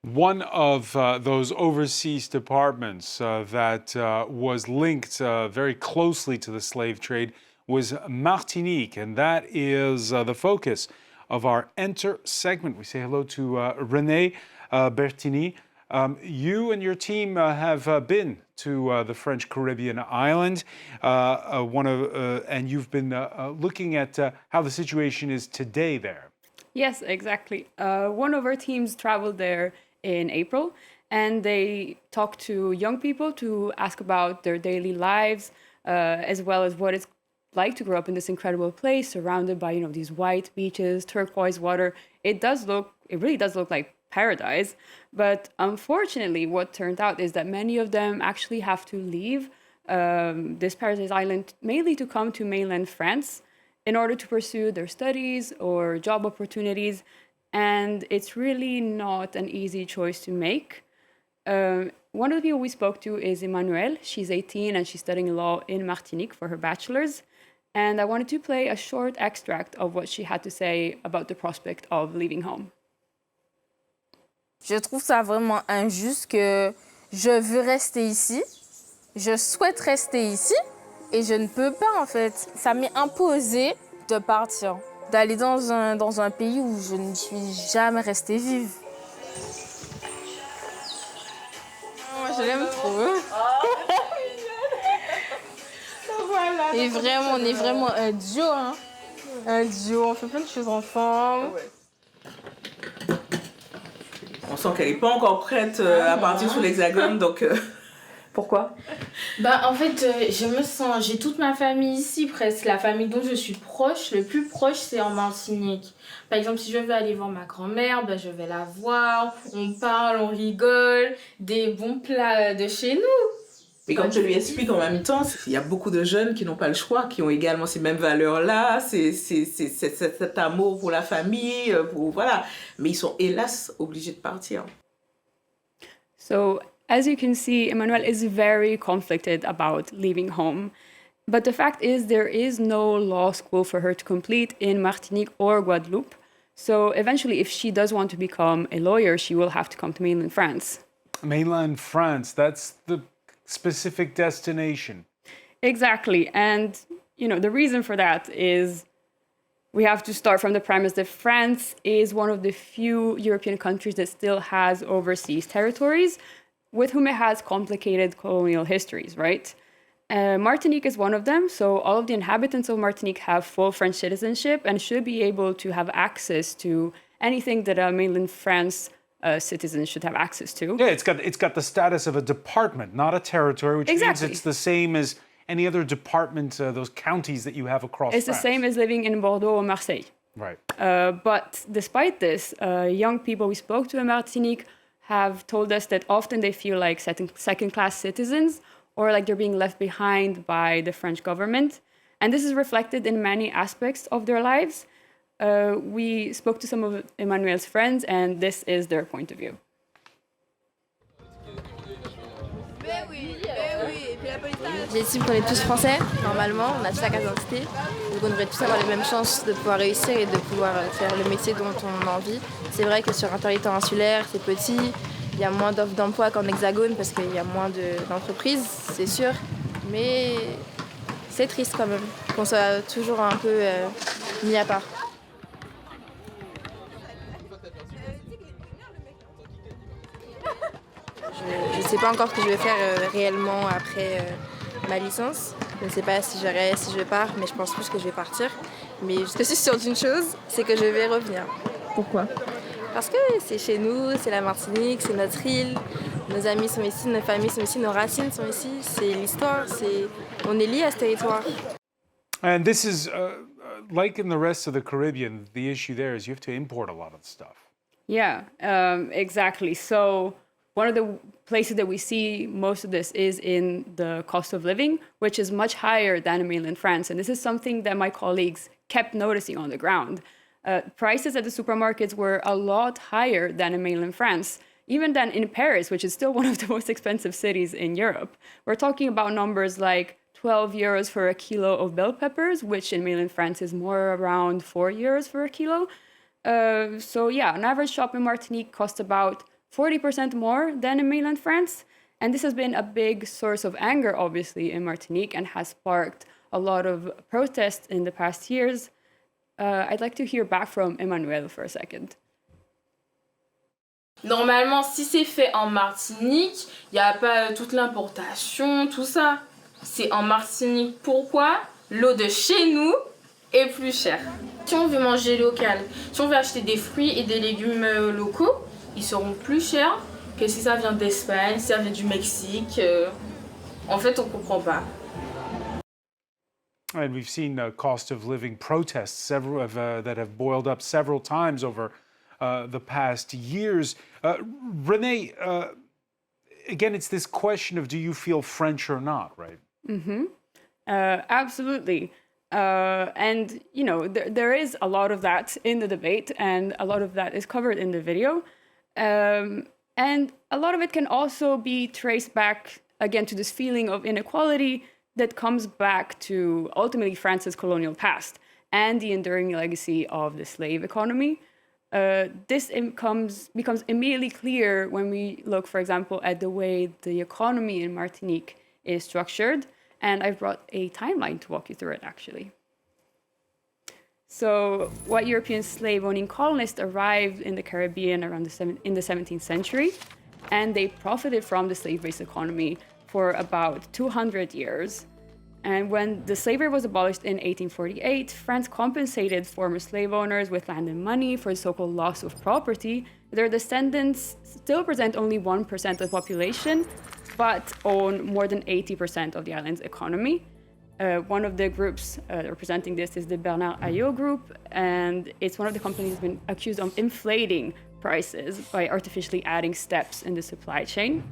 One of those overseas departments that was linked very closely to the slave trade was Martinique, and that is the focus of our ENTR segment. We say hello to Renée Bertini. You and your team have been to the French Caribbean island, and you've been looking at how the situation is today there. Yes, exactly. One of our teams traveled there in April, and they talked to young people to ask about their daily lives, as well as what it's like to grow up in this incredible place surrounded by, these white beaches, turquoise water. It really does look like paradise. But unfortunately, what turned out is that many of them actually have to leave this paradise island mainly to come to mainland France in order to pursue their studies or job opportunities. And it's really not an easy choice to make. One of the people we spoke to is Emmanuelle. She's 18 and she's studying law in Martinique for her bachelor's. And I wanted to play a short extract of what she had to say about the prospect of leaving home. Je trouve ça vraiment injuste que je veux rester ici, je souhaite rester ici et je ne peux pas en fait. Ça m'est imposé de partir, d'aller dans un pays où je ne suis jamais restée vive. Moi je l'aime trop. Et vraiment, on est vraiment un duo, hein. Un duo, on fait plein de choses ensemble. On sent qu'elle n'est pas encore prête à partir sur l'Hexagone, donc pourquoi? En fait, j'ai toute ma famille ici, presque. La famille dont je suis proche, le plus proche, c'est en Martinique. Par exemple, si je veux aller voir ma grand-mère, je vais la voir, on parle, on rigole, des bons plats de chez nous. Mais comme je lui explique en même temps, il y a beaucoup de jeunes qui n'ont pas le choix, qui ont également ces mêmes valeurs-là, cet amour pour la famille, voilà. Mais ils sont hélas obligés de partir. So, as you can see, Emmanuelle is very conflicted about leaving home. But the fact is, there is no law school for her to complete in Martinique or Guadeloupe. So eventually, if she does want to become a lawyer, she will have to come to mainland France. Mainland France, that's the specific destination. Exactly. And, the reason for that is we have to start from the premise that France is one of the few European countries that still has overseas territories with whom it has complicated colonial histories, right? Martinique is one of them, so all of the inhabitants of Martinique have full French citizenship and should be able to have access to anything that a mainland France citizens should have access to. Yeah, it's got the status of a department, not a territory, which means it's the same as any other department, those counties that you have across France. It's the same as living in Bordeaux or Marseille. Right. But despite this, young people we spoke to in Martinique have told us that often they feel like second-class citizens or like they're being left behind by the French government. And this is reflected in many aspects of their lives. We spoke to some of Emmanuelle's friends, and this is their point of view. J'ai estimé qu'on est tous français, normalement, on a tous la carte d'identité, donc on devrait tous avoir les mêmes chances de pouvoir réussir et de pouvoir faire le métier dont on a envie. C'est vrai que sur un territoire insulaire, c'est petit, il y a moins d'offres d'emploi qu'en hexagone parce qu'il y a moins d'entreprises, c'est sûr, mais c'est triste quand même qu'on soit toujours un peu mis à part. Je ne sais pas encore ce que je vais faire réellement après ma licence. Je ne sais pas si je reste, si je pars, mais je pense plus que je vais partir. Mais je suis sûre d'une chose, c'est que je vais revenir. Pourquoi? Parce que c'est chez nous, c'est la Martinique, c'est notre île. Nos amis sont ici, nos familles sont ici, nos racines sont ici. C'est l'histoire, on est liés à ce territoire. And this is, like in the rest of the Caribbean, the issue there is you have to import a lot of stuff. Yeah, exactly. So one of the places that we see most of this is in the cost of living, which is much higher than in mainland France. And this is something that my colleagues kept noticing on the ground. Prices at the supermarkets were a lot higher than in mainland France, even than in Paris, which is still one of the most expensive cities in Europe. We're talking about numbers like 12 euros for a kilo of bell peppers, which in mainland France is more around 4 euros for a kilo. So yeah, an average shop in Martinique costs about 40% more than in mainland France. And this has been a big source of anger, obviously, in Martinique and has sparked a lot of protests in the past years. I'd like to hear back from Emmanuel for a second. Normalement, si c'est fait en Martinique, il n'y a pas toute l'importation, tout ça. C'est en Martinique. Pourquoi? L'eau de chez nous est plus chère. Si on veut manger local, si on veut acheter des fruits et des légumes locaux, ils seront plus chers que si ça vient d'Espagne, si ça vient du Mexique. En fait, on ne comprend pas. And we've seen cost of living protests several that have boiled up several times over the past years. Renée, again, it's this question of do you feel French or not, right? Absolutely. And, you know, there is a lot of that in the debate, and a lot of that is covered in the video. And a lot of it can also be traced back, again, to this feeling of inequality that comes back to ultimately France's colonial past and the enduring legacy of the slave economy. This becomes immediately clear when we look, for example, at the way the economy in Martinique is structured. And I've brought a timeline to walk you through it, actually. So, white European slave-owning colonists arrived in the Caribbean around in the 17th century, and they profited from the slave-based economy for about 200 years. And when the slavery was abolished in 1848, France compensated former slave owners with land and money for the so-called loss of property. Their descendants still present only 1% of the population, but own more than 80% of the island's economy. One of the groups representing this is the Bernard Ayot group, and it's one of the companies that's been accused of inflating prices by artificially adding steps in the supply chain.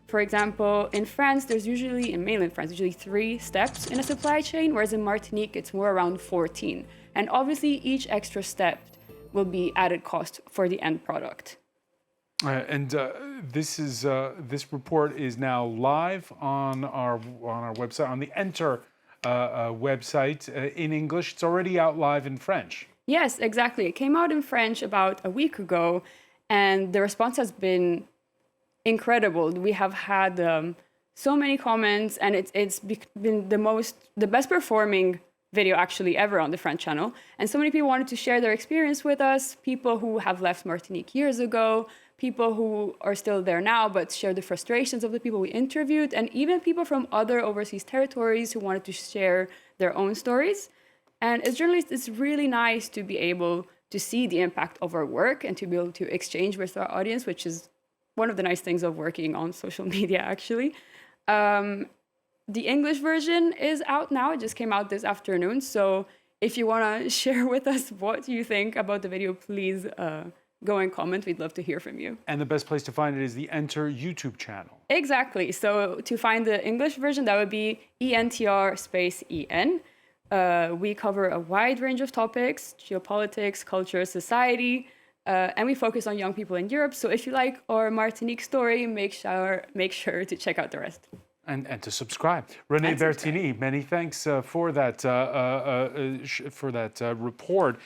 For example, in France, in mainland France, usually 3 steps in a supply chain, whereas in Martinique, it's more around 14. And obviously, each extra step will be added cost for the end product. This report is now live on our website, on the ENTR website in English. It's already out live in French. Yes, exactly. It came out in French about a week ago, and the response has been incredible. We have had so many comments, and it's been the best performing video actually ever on the French channel. And so many people wanted to share their experience with us, people who have left Martinique years ago, people who are still there now but share the frustrations of the people we interviewed, and even people from other overseas territories who wanted to share their own stories. And as journalists, it's really nice to be able to see the impact of our work and to be able to exchange with our audience, which is one of the nice things of working on social media, actually. The English version is out now. It just came out this afternoon. So if you want to share with us what you think about the video, please go and comment. We'd love to hear from you. And the best place to find it is the ENTR YouTube channel. Exactly. So to find the English version, that would be ENTR space EN. We cover a wide range of topics: geopolitics, culture, society, and we focus on young people in Europe. So if you like our Martinique story, make sure to check out the rest. And to subscribe. Renée Bertini, many thanks for that report.